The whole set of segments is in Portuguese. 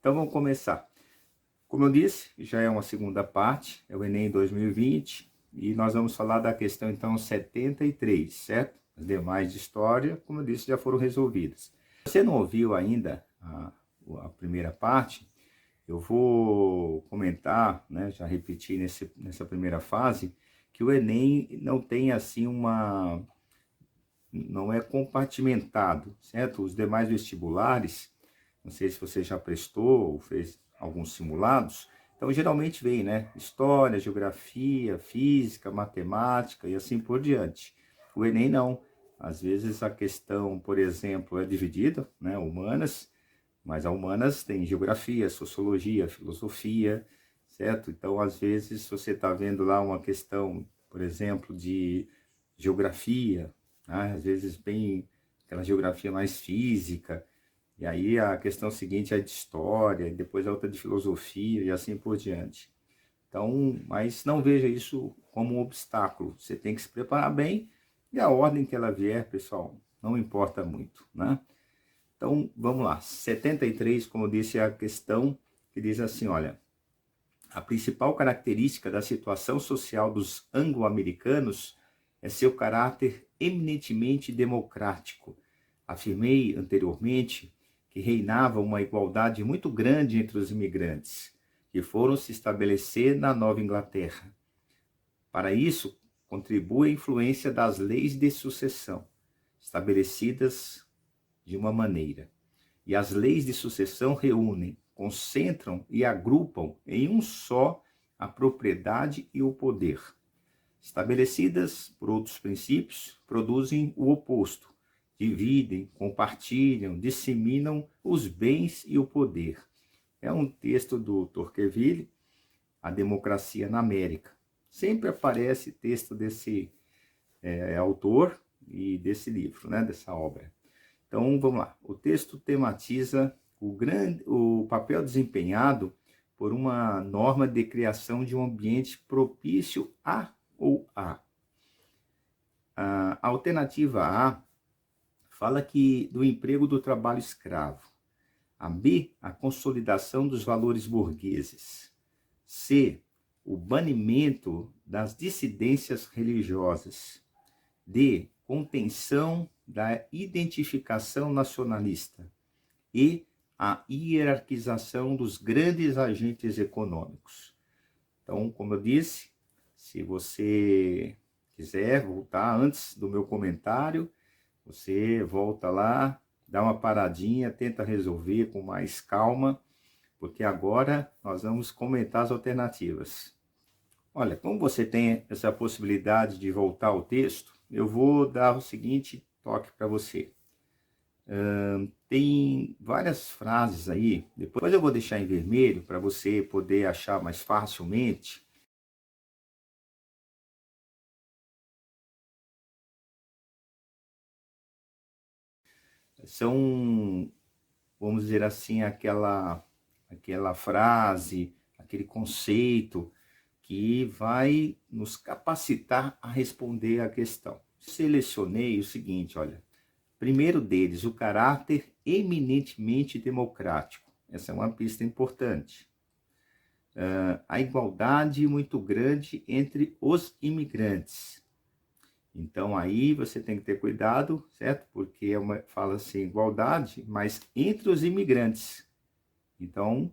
Então vamos começar. Como eu disse, já é uma segunda parte, é o Enem 2020, e nós vamos falar da questão então 73, certo? As demais de história, como eu disse, já foram resolvidas. Se você não ouviu ainda a primeira parte, eu vou comentar, né, já repeti nessa primeira fase, que o Enem não tem assim não é compartimentado, certo? Os demais vestibulares, não sei se você já prestou ou fez alguns simulados, então geralmente vem, né? História, geografia, física, matemática e assim por diante. O Enem não. Às vezes a questão, por exemplo, é dividida, né? Humanas, mas a humanas tem geografia, sociologia, filosofia, certo? Então, às vezes, você está vendo lá uma questão, por exemplo, de geografia, né? Às vezes bem aquela geografia mais física, e aí a questão seguinte é de história, e depois a outra de filosofia e assim por diante. Então, mas não veja isso como um obstáculo. Você tem que se preparar bem e a ordem que ela vier, pessoal, não importa muito, né? Então, vamos lá. 73, como eu disse, é a questão que diz assim, olha, a principal característica da situação social dos anglo-americanos é seu caráter eminentemente democrático. Afirmei anteriormente que reinava uma igualdade muito grande entre os imigrantes, que foram se estabelecer na Nova Inglaterra. Para isso, contribui a influência das leis de sucessão, estabelecidas de uma maneira. E as leis de sucessão reúnem, concentram e agrupam em um só a propriedade e o poder. Estabelecidas por outros princípios, produzem o oposto. Dividem, compartilham, disseminam os bens e o poder. É um texto do Tocqueville, A Democracia na América. Sempre aparece texto desse autor e desse livro, né, dessa obra. Então, vamos lá. O texto tematiza o papel desempenhado por uma norma de criação de um ambiente propício a ou a. A alternativa A fala que do emprego do trabalho escravo. A B, a consolidação dos valores burgueses. C, o banimento das dissidências religiosas. D, contenção da identificação nacionalista. E a hierarquização dos grandes agentes econômicos. Então, como eu disse, se você quiser voltar antes do meu comentário, você volta lá, dá uma paradinha, tenta resolver com mais calma, porque agora nós vamos comentar as alternativas. Olha, como você tem essa possibilidade de voltar ao texto, eu vou dar o seguinte toque para você. Tem várias frases aí, depois eu vou deixar em vermelho para você poder achar mais facilmente. São, vamos dizer assim, aquela frase, aquele conceito que vai nos capacitar a responder a questão. Selecionei o seguinte, olha, primeiro deles, o caráter eminentemente democrático. Essa é uma pista importante. A igualdade muito grande entre os imigrantes. Então aí você tem que ter cuidado, certo? Porque fala assim, igualdade, mas entre os imigrantes. Então,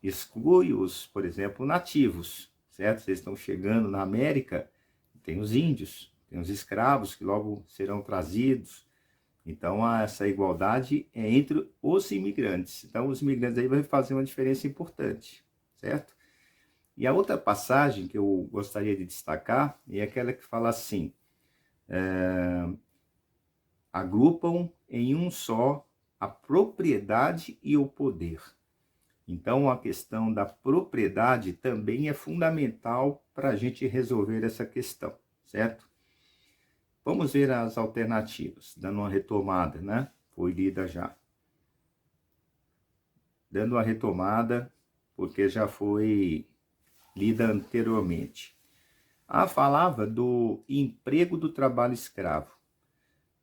exclui os, por exemplo, nativos, certo? Vocês estão chegando na América, tem os índios, tem os escravos que logo serão trazidos. Então, essa igualdade é entre os imigrantes. Então, os imigrantes aí vão fazer uma diferença importante, certo? E a outra passagem que eu gostaria de destacar é aquela que fala assim, agrupam em um só a propriedade e o poder. Então, a questão da propriedade também é fundamental para a gente resolver essa questão, certo? Vamos ver as alternativas, dando uma retomada, né? Foi lida já. Dando uma retomada, porque já foi lida anteriormente. Falava do emprego do trabalho escravo.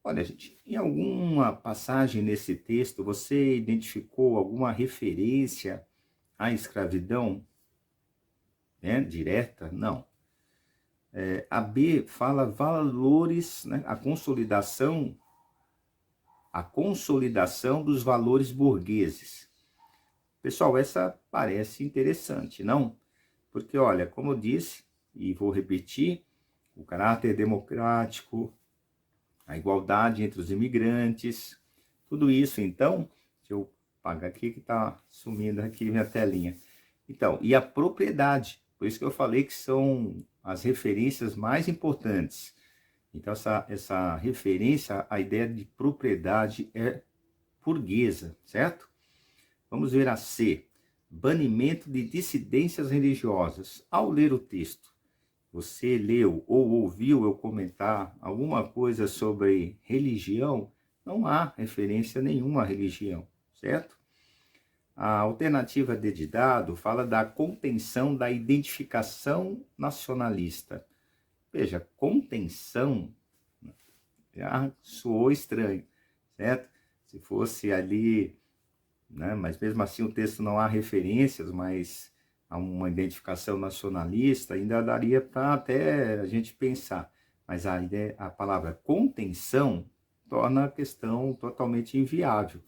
Olha, gente, em alguma passagem nesse texto você identificou alguma referência à escravidão, né, direta? Não. A B fala valores, né, a consolidação dos valores burgueses. Pessoal, essa parece interessante, não? Porque, olha, como eu disse, e vou repetir, o caráter democrático, a igualdade entre os imigrantes, tudo isso, então, deixa eu apagar aqui que está sumindo aqui minha telinha. Então, e a propriedade, por isso que eu falei que são as referências mais importantes. Então, essa referência à ideia de propriedade é burguesa, certo? Vamos ver a C. Banimento de dissidências religiosas. Ao ler o texto, você leu ou ouviu eu comentar alguma coisa sobre religião? Não há referência nenhuma à religião, certo? A alternativa D de dado fala da contenção da identificação nacionalista. Veja, contenção já soou estranho, certo? Se fosse ali, né, mas mesmo assim o texto não há referências, mas há uma identificação nacionalista, ainda daria para até a gente pensar. Mas a palavra contenção torna a questão totalmente inviável,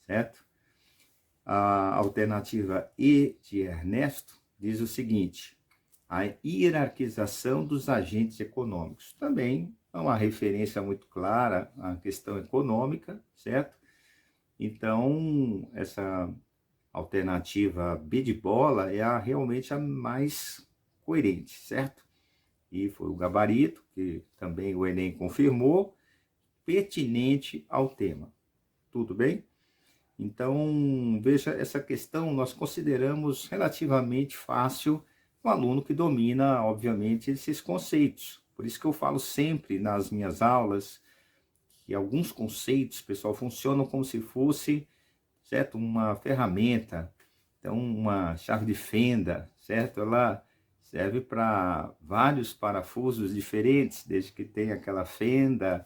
certo? A alternativa E de Ernesto diz o seguinte: a hierarquização dos agentes econômicos. Também é uma referência muito clara à questão econômica, certo? Então, essa alternativa B de bola é realmente a mais coerente, certo? E foi o gabarito, que também o Enem confirmou, pertinente ao tema. Tudo bem? Então, veja, essa questão nós consideramos relativamente fácil um aluno que domina, obviamente, esses conceitos. Por isso que eu falo sempre nas minhas aulas que alguns conceitos, pessoal, funcionam como se fosse, certo, uma ferramenta. Então, uma chave de fenda, certo? Ela serve para vários parafusos diferentes, desde que tenha aquela fenda.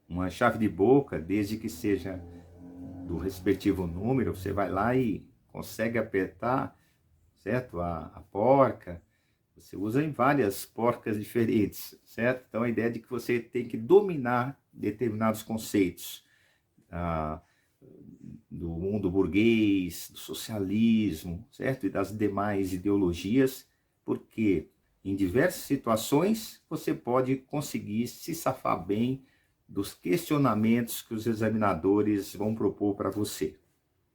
Uma chave de boca, desde que seja do respectivo número, você vai lá e consegue apertar, certo? A porca. Você usa em várias porcas diferentes, certo? Então a ideia é de que você tem que dominar determinados conceitos do mundo burguês, do socialismo, certo? E das demais ideologias, porque em diversas situações você pode conseguir se safar bem dos questionamentos que os examinadores vão propor para você.